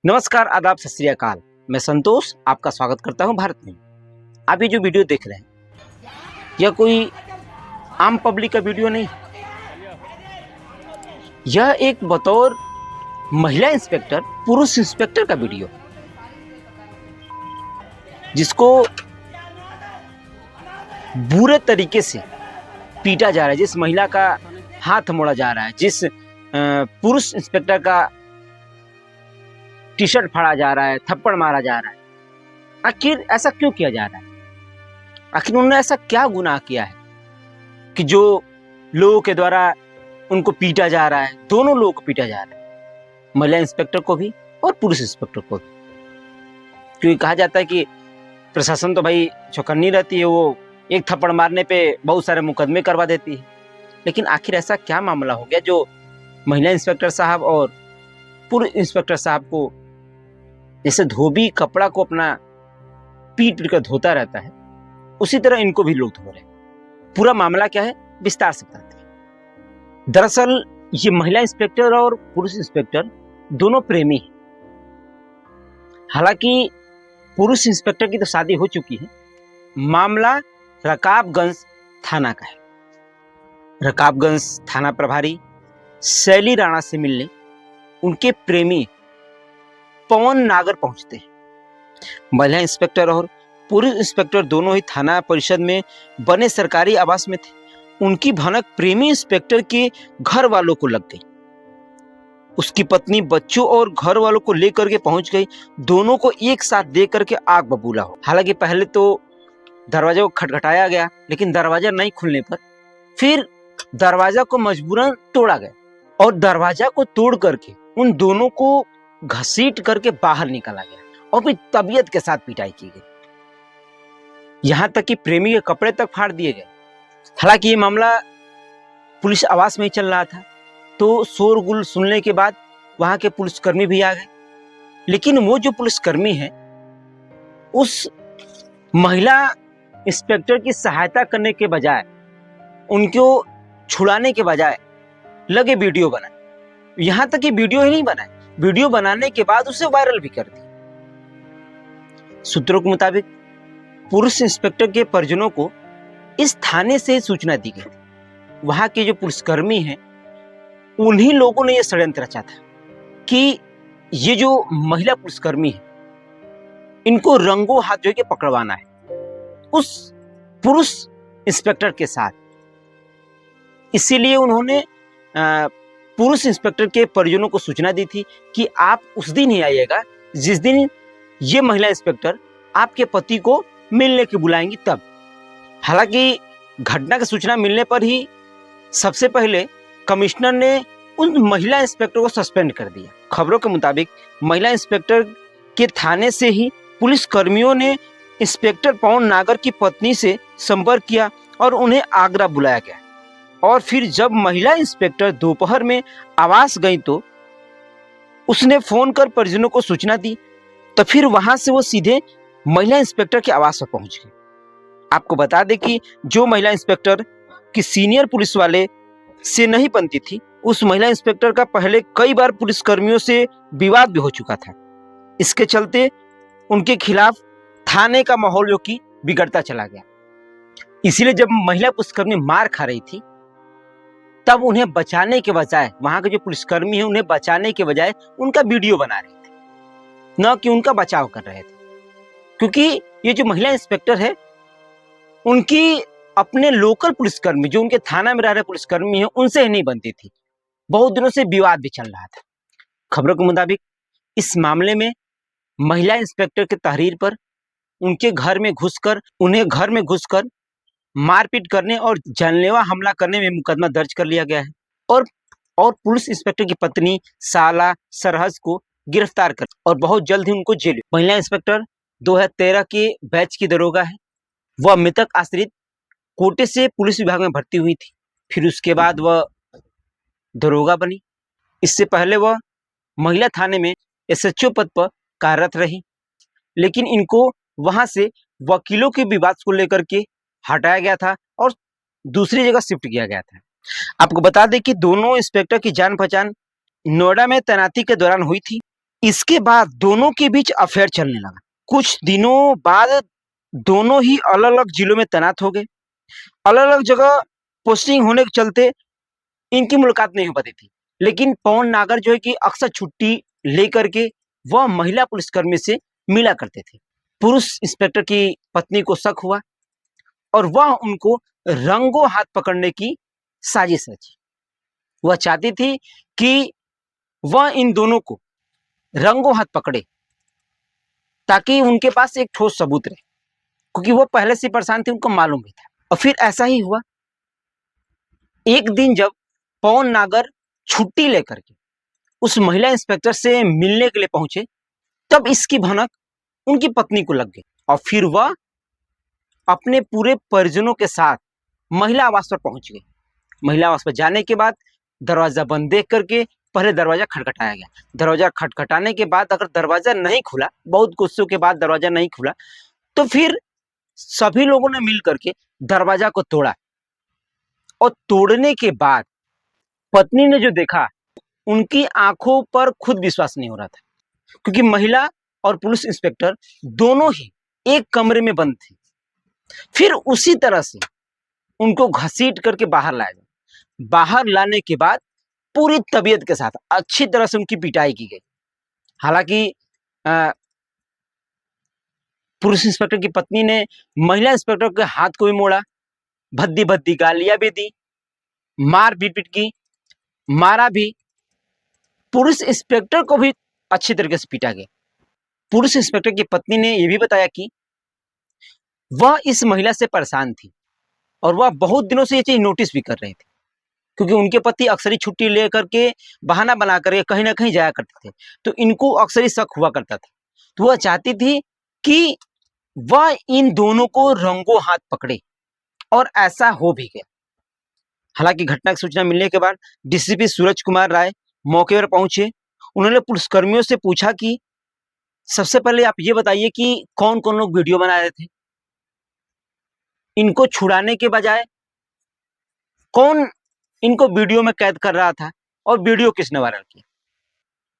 नमस्कार, आदाब, सत श्री अकाल। मैं संतोष आपका स्वागत करता हूं भारत में। आप ये जो वीडियो देख रहे हैं यह कोई आम पब्लिक का वीडियो नहीं। यह एक बतौर महिला इंस्पेक्टर, पुरुष इंस्पेक्टर का वीडियो, जिसको बुरे तरीके से पीटा जा रहा है, जिस महिला का हाथ मोड़ा जा रहा है, जिस पुरुष इंस्पेक्टर का टी शर्ट फाड़ा जा रहा है, थप्पड़ मारा जा रहा है। आखिर ऐसा क्यों किया जा रहा है? आखिर उन्होंने ऐसा क्या गुनाह किया है कि जो लोगों के द्वारा उनको पीटा जा रहा है? दोनों लोगों को पीटा जा रहा है, महिला इंस्पेक्टर को भी और पुरुष इंस्पेक्टर को भी। क्योंकि कहा जाता है कि प्रशासन तो भाई चौकन्नी रहती है, वो एक थप्पड़ मारने पे बहुत सारे मुकदमे करवा देती है। लेकिन आखिर ऐसा क्या मामला हो गया जो महिला इंस्पेक्टर साहब और पुरुष इंस्पेक्टर साहब को जैसे धोबी कपड़ा को अपना पीट पीट कर धोता रहता है, उसी तरह इनको भी लोग धो रहे हैं। पूरा मामला क्या है, विस्तार से बताते हैं। दरअसल ये महिला इंस्पेक्टर और पुरुष इंस्पेक्टर दोनों प्रेमी हैं। हालांकि पुरुष इंस्पेक्टर की तो शादी हो चुकी है। मामला रकाबगंज थाना का है। रकाबगंज थाना प्रभारी शैली राणा से मिलने उनके प्रेमी पवन नागर पहुंचते हैं। महिला इंस्पेक्टर और पुरुष इंस्पेक्टर दोनों ही थाना परिषद में बने सरकारी आवास में थे। उनकी भनक प्रेमी इंस्पेक्टर के घर वालों को लग गई। उसकी पत्नी बच्चों और घर वालों को लेकर के पहुंच गई। दोनों को एक साथ देख करके आग बबूला हो। हालांकि पहले तो दरवाजा को खटखटाया गया, लेकिन दरवाजा नहीं खुलने पर फिर दरवाजा को मजबूरन तोड़ा गया और दरवाजा को तोड़ करके उन दोनों को घसीट करके बाहर निकाला गया और फिर तबीयत के साथ पिटाई की गई। यहां तक कि प्रेमी के कपड़े तक फाड़ दिए गए। हालांकि ये मामला पुलिस आवास में ही चल रहा था, तो शोरगुल सुनने के बाद वहां के पुलिसकर्मी भी आ गए। लेकिन वो जो पुलिसकर्मी है, उस महिला इंस्पेक्टर की सहायता करने के बजाय, उनको छुड़ाने के बजाय लगे वीडियो बनाए। यहां तक कि वीडियो ही नहीं बनाए, वीडियो बनाने के बाद उसे वायरल भी कर दिया। सूत्रों के मुताबिक पुरुष इंस्पेक्टर के परिजनों को इस थाने से सूचना दी गई। वहां के जो पुलिसकर्मी हैं, उन्हीं लोगों ने यह षड्यंत्र रचा था कि ये जो महिला पुलिसकर्मी है, इनको रंगों हाथ जो के पकड़वाना है उस पुरुष इंस्पेक्टर के साथ। इसीलिए उन्होंने पुरुष इंस्पेक्टर के परिजनों को सूचना दी थी कि आप उस दिन ही आइएगा जिस दिन ये महिला इंस्पेक्टर आपके पति को मिलने के बुलाएंगी, तब। हालांकि घटना की सूचना मिलने पर ही सबसे पहले कमिश्नर ने उन महिला इंस्पेक्टर को सस्पेंड कर दिया। खबरों के मुताबिक महिला इंस्पेक्टर के थाने से ही पुलिस कर्मियों ने इंस्पेक्टर पवन नागर की पत्नी से संपर्क किया और उन्हें आगरा बुलाया गया। और फिर जब महिला इंस्पेक्टर दोपहर में आवास गई तो उसने फोन कर परिजनों को सूचना दी। तो फिर वहां से वो सीधे महिला इंस्पेक्टर के आवास पर पहुंच गए। आपको बता दें कि जो महिला इंस्पेक्टर की सीनियर पुलिस वाले से नहीं बनती थी, उस महिला इंस्पेक्टर का पहले कई बार पुलिसकर्मियों से विवाद भी हो चुका था। इसके चलते उनके खिलाफ थाने का माहौल जो कि बिगड़ता चला गया। इसीलिए जब महिला पुलिसकर्मी मार खा रही थी, तब उन्हें बचाने के बजाय, वहां के जो पुलिसकर्मी हैं उन्हें बचाने के बजाय उनका वीडियो बना रहे थे, न कि उनका बचाव कर रहे थे। क्योंकि ये जो महिला इंस्पेक्टर है, उनकी अपने लोकल पुलिसकर्मी, जो उनके थाना में रह रहे पुलिसकर्मी हैं, उनसे ही नहीं बनती थी। बहुत दिनों से विवाद भी चल रहा था। खबरों के मुताबिक इस मामले में महिला इंस्पेक्टर के तहरीर पर उनके घर में घुसकर मारपीट करने और जानलेवा हमला करने में मुकदमा दर्ज कर लिया गया है और पुलिस इंस्पेक्टर की पत्नी साला सरहज को गिरफ्तार कर और बहुत जल्द ही उनको जेल। महिला इंस्पेक्टर 2013 के बैच की दरोगा है। वह मृतक आश्रित कोटे से पुलिस विभाग में भर्ती हुई थी। फिर उसके बाद वह दरोगा बनी। इससे पहले वह महिला थाने में एसएचओ पद पर कार्यरत रही, लेकिन इनको वहां से वकीलों के विवाद को लेकर के हटाया गया था और दूसरी जगह शिफ्ट किया गया था। आपको बता दें कि दोनों इंस्पेक्टर की जान पहचान नोएडा में तैनाती के दौरान हुई थी इसके बाद दोनों के बीच अफेयर चलने लगा। कुछ दिनों बाद दोनों ही अलग-अलग जिलों में तैनात हो गए। अलग-अलग जगह पोस्टिंग होने के चलते इनकी मुलाकात नहीं हो पाती थी। लेकिन पवन नागर जो है कि अक्सर छुट्टी लेकर के वह महिला पुलिसकर्मी से मिला करते थे। पुरुष इंस्पेक्टर की पत्नी को शक हुआ और वह उनको रंगों हाथ पकड़ने की साजिश रची। वह चाहती थी कि वह इन दोनों को रंगों हाथ पकड़े ताकि उनके पास एक ठोस सबूत रहे, क्योंकि वो पहले से परेशान थे, उनको मालूम भी था। और फिर ऐसा ही हुआ। एक दिन जब पवन नागर छुट्टी लेकर के उस महिला इंस्पेक्टर से मिलने के लिए पहुंचे, तब इसकी भनक उनकी पत्नी को लग गई और फिर वह अपने पूरे परिजनों के साथ महिला आवास पर पहुंच गई। महिला आवास पर जाने के बाद दरवाजा बंद देख करके पहले दरवाजा खटखटाया गया। दरवाजा खटखटाने के बाद अगर दरवाजा नहीं खुला, बहुत कोशिशों के बाद दरवाजा नहीं खुला, तो फिर सभी लोगों ने मिल करके दरवाजा को तोड़ा और तोड़ने के बाद पत्नी ने जो देखा, उनकी आंखों पर खुद विश्वास नहीं हो रहा था, क्योंकि महिला और पुलिस इंस्पेक्टर दोनों ही एक कमरे में बंद थे। फिर उसी तरह से उनको घसीट करके बाहर लाया गया। बाहर लाने के बाद पूरी तबीयत के साथ अच्छी तरह से उनकी पिटाई की गई। हालांकि पुलिस इंस्पेक्टर की पत्नी ने महिला इंस्पेक्टर के हाथ को भी मोड़ा, भद्दी भद्दी गालियां भी दी, मार पीट की, मारा भी। पुलिस इंस्पेक्टर को भी अच्छी तरीके से पीटा गया। पुलिस इंस्पेक्टर की पत्नी ने यह भी बताया कि वह इस महिला से परेशान थी और वह बहुत दिनों से ये चीज नोटिस भी कर रहे थे, क्योंकि उनके पति अक्सर ही छुट्टी लेकर के बहाना बना करके कहीं ना कहीं जाया करते थे, तो इनको अक्सर ही शक हुआ करता था। तो वह चाहती थी कि वह इन दोनों को रंगों हाथ पकड़े और ऐसा हो भी गया। हालांकि घटना की सूचना मिलने के बाद डीसीपी सूरज कुमार राय मौके पर पहुंचे। उन्होंने पुलिसकर्मियों से पूछा कि सबसे पहले आप ये बताइए कि कौन कौन लोग वीडियो बना रहे थे, इनको छुड़ाने के बजाय कौन इनको वीडियो में कैद कर रहा था और वीडियो किसने वायरल किया।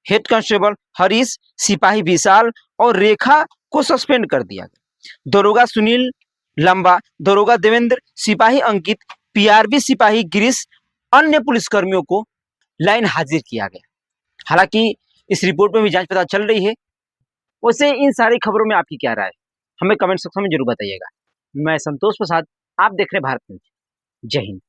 हेड कांस्टेबल हरीश, सिपाही विशाल और रेखा को सस्पेंड कर दिया गया। दरोगा सुनील लंबा, दरोगा देवेंद्र, सिपाही अंकित, पीआरबी सिपाही गिरीश, अन्य पुलिसकर्मियों को लाइन हाजिर किया गया। हालांकि इस रिपोर्ट में भी जांच पड़ताल चल रही है। वैसे इन सारी खबरों में आपकी क्या राय है, हमें कमेंट सेक्शन में जरूर बताइएगा। मैं संतोष प्रसाद, आप देख रहे हैं भारत न्यूज। जय हिंद।